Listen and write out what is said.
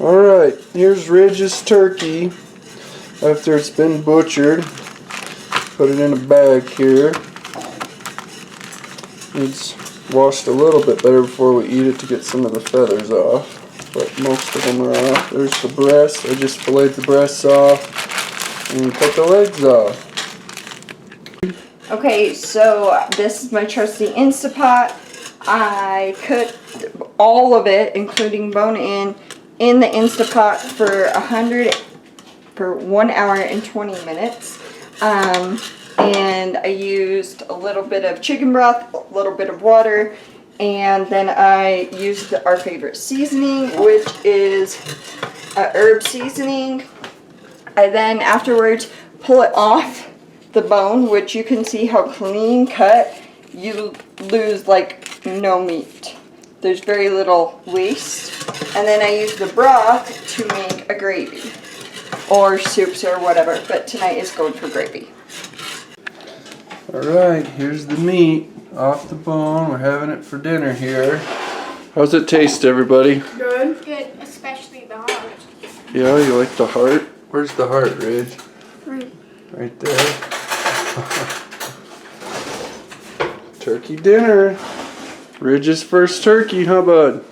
Alright, here's Ridge's turkey after it's been butchered. Put it in a bag here. It's washed a little bit better before we eat it to get some of the feathers off. But most of them are off. There's the breast. I just filleted the breasts off and cut the legs off. Okay, so this is my trusty Instapot. I cooked all of it, including bone in the Instapot for 1 hour and 20 minutes. And I used a little bit of chicken broth, a little bit of water, and then I used our favorite seasoning, which is a herb seasoning. I then afterwards pull it off the bone, which you can see how clean cut. You lose like no meat. There's very little waste. And then I use the broth to make a gravy or soups or whatever, but tonight is going for gravy. Alright, here's the meat off the bone. We're having it for dinner here. How's it taste, everybody? Good. Good, especially the heart. Yeah, you like the heart? Where's the heart, Ridge? Right there. Turkey dinner. Ridge's first turkey, huh, bud?